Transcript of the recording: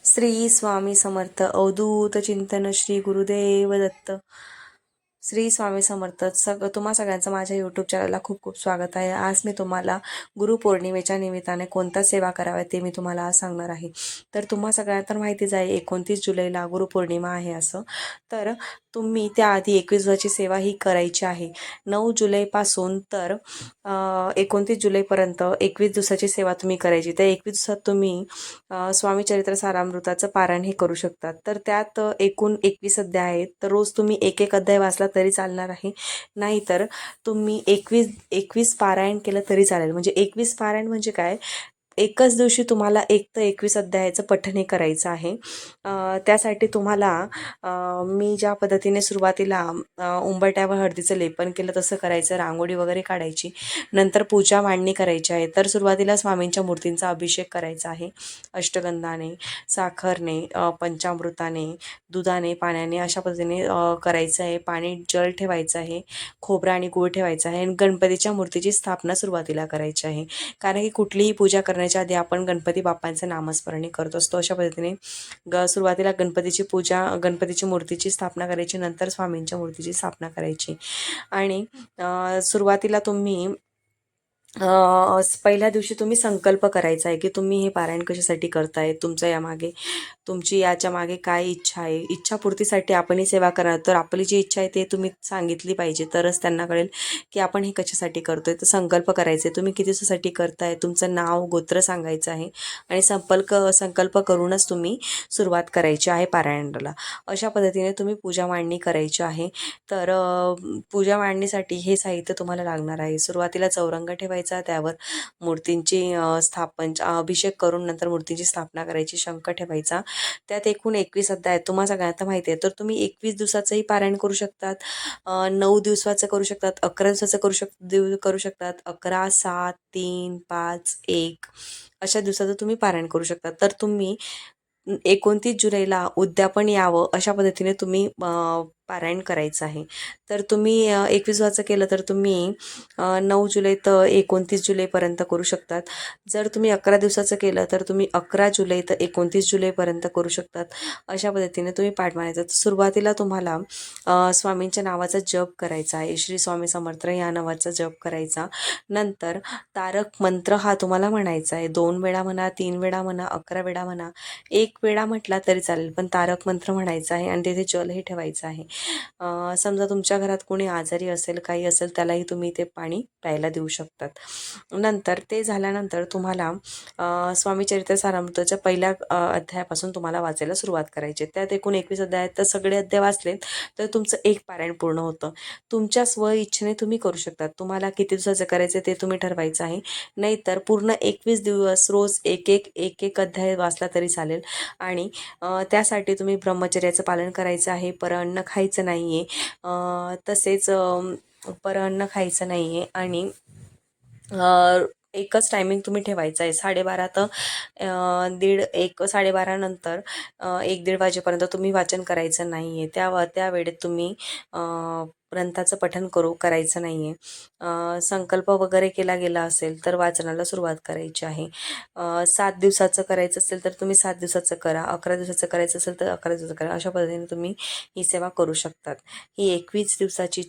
श्री स्वामी समर्थ अवधूत चिंतन श्री गुरुदेव दत्त. श्री स्वामी समर्थ. तुम्हा सगळ्यांचं माझ्या यूट्यूब चॅनलला खूप खूप स्वागत आहे. आज मी तुम्हाला गुरुपौर्णिमेच्या निमित्ताने कोणत्या सेवा कराव्या ते मी तुम्हाला आज सांगणार आहे. तर तुम्हा सगळ्यांना तर माहितीच आहे 29 जुलैला गुरुपौर्णिमा आहे असं. तर तुम्ही त्याआधी 21 दिवसाची सेवा ही करायची आहे. 9 जुलैपासून तर 29 जुलैपर्यंत 21 दिवसाची सेवा तुम्ही करायची. त्या 21 दिवसात तुम्ही स्वामी चरित्र सारामृताचं पारायण हे करू शकतात. तर त्यात एकूण 21 अध्याय आहेत. तर रोज तुम्ही एक एक अध्याय वाचला तरी चालणार आहे. नाहीतर तुम्ही 21 पारायण केलं तरी चालेल. म्हणजे 21 पारायण म्हणजे काय, एकच दिवशी तुम्हाला 1 ते 21 अध्यायाचं पठण हे करायचं आहे. त्यासाठी तुम्हाला मी ज्या पद्धतीने सुरुवातीला उंबरठ्यावर हळदीचं लेपन केलं तसं करायचं. रांगोळी वगैरे काढायची, नंतर पूजा मांडणी करायची आहे. तर सुरुवातीला स्वामींच्या मूर्तींचा अभिषेक करायचा आहे. अष्टगंधाने, साखरने, पंचामृताने, दुधाने, पाण्याने अशा पद्धतीने करायचं आहे. पाणी जल ठेवायचं आहे, खोबरा आणि गूळ ठेवायचं आहे आणि गणपतीच्या मूर्तीची स्थापना सुरुवातीला करायची आहे. कारण की कुठलीही पूजा करण्याच्या आधी आपण गणपती बाप्पांचं नामस्मरणे करत असतो. अशा पद्धतीने सुरुवातीला गणपतीची पूजा, गणपतीची मूर्तीची स्थापना करायची, नंतर स्वामींच्या मूर्तीची स्थापना करायची. आणि सुरुवातीला तुम्ही पहिल्या दिवशी तुम्ही संकल्प करायचा आहे की तुम्ही हे पारायण कशासाठी करताय, तुमच्या यामागे तुमची याच्या मागे काय इच्छा आहे. इच्छापूर्तीसाठी आपण ही सेवा करणार, तर आपली जी इच्छा आहे ते तुम्ही सांगितली पाहिजे, तरच त्यांना कळेल की आपण हे कशासाठी करतोय. तर संकल्प करायचे, तुम्ही किती दिवसासाठी करताय, तुमचं नाव गोत्र सांगायचं आहे आणि संकल्प करूनच तुम्ही सुरुवात करायची आहे पारायणाला. अशा पद्धतीने तुम्ही पूजा मांडणी करायची आहे. तर पूजा मांडणीसाठी हे साहित्य तुम्हाला लागणार आहे. सुरुवातीला चौरंग ठेवायचा, त्यावर मूर्तींची अभिषेक करून नंतर मूर्तींची स्थापना करायची. शंख ठेवायचा. त्यात एकूण 21 अध्याय आहेत. तुम्हाला सगळ्यांना माहिती आहे. तर तुम्ही 21 दिवसाचंही पारायण करू शकतात, 9 दिवसाचं करू शकतात, 11 दिवसाचं करू शकतात, 11, 7, 3, 5, 1 अशा दिवसाचं तुम्ही पारायण करू शकतात. तर तुम्ही 29 जुलैला उद्यापन यावं अशा पद्धतीने तुम्ही पारायण करायचं आहे. तर तुम्ही 21 दिवसाचं केलं तर तुम्ही 9 जुलै तर 29 जुलैपर्यंत करू शकतात. जर तुम्ही 11 दिवसाचं केलं तर तुम्ही 11 जुलै तर 29 जुलैपर्यंत करू शकतात. अशा पद्धतीने तुम्ही पाठ मारायचा. तर सुरुवातीला तुम्हाला स्वामींच्या नावाचा जप करायचा आहे. श्री स्वामी समर्थ या नावाचा जप करायचा. नंतर तारक मंत्र हा तुम्हाला म्हणायचा आहे. 2 वेळा म्हणा, 3 वेळा म्हणा, 11 वेळा म्हणा, 1 वेळा म्हटला तरी चालेल, पण तारक मंत्र म्हणायचा आहे आणि तिथे जलही ठेवायचं आहे. समजा तुमच्या घरात कोणी आजारी असेल, काही असेल, त्यालाही तुम्ही ते पाणी प्यायला देऊ शकतात. नंतर ते झाल्यानंतर तुम्हाला स्वामी चरित्र सारामृताच्या पहिल्या अध्यायापासून तुम्हाला वाचायला सुरुवात करायची. त्यात एकूण 21 अध्याय आहेत. तर सगळे अध्याय वाचलेत तर तुमचं एक पारायण पूर्ण होतं. तुमच्या स्व इच्छेने तुम्ही करू शकतात. तुम्हाला किती दिवसाचं करायचं ते तुम्ही ठरवायचं आहे. नाहीतर पूर्ण 21 दिवस रोज एक एक अध्याय वाचला तरी चालेल. आणि त्यासाठी तुम्ही ब्रह्मचर्याचं पालन करायचं आहे. परअन्न खायचं नाही आहे. तसेच परअन्न खायचं नाही आहे. आणि एकच टायमिंग तुम्ही ठेवायचं आहे. 12:30 तर 1:30 नंतर 1-1:30 वाजेपर्यंत तुम्ही वाचन करायचं नाही आहे. त्या वेळेत तुम्ही ग्रंथाचं पठण करायचं नाही आहे. संकल्प वगैरे केला गेला असेल तर वाचनाला सुरुवात करायची आहे. 7 दिवसाचं करायचं असेल तर तुम्ही 7 दिवसाचं करा, 11 दिवसाचं करायचं असेल तर 11 दिवसाचं करा. अशा पद्धतीने तुम्ही ही सेवा करू शकतात. ही 21 दिवसाची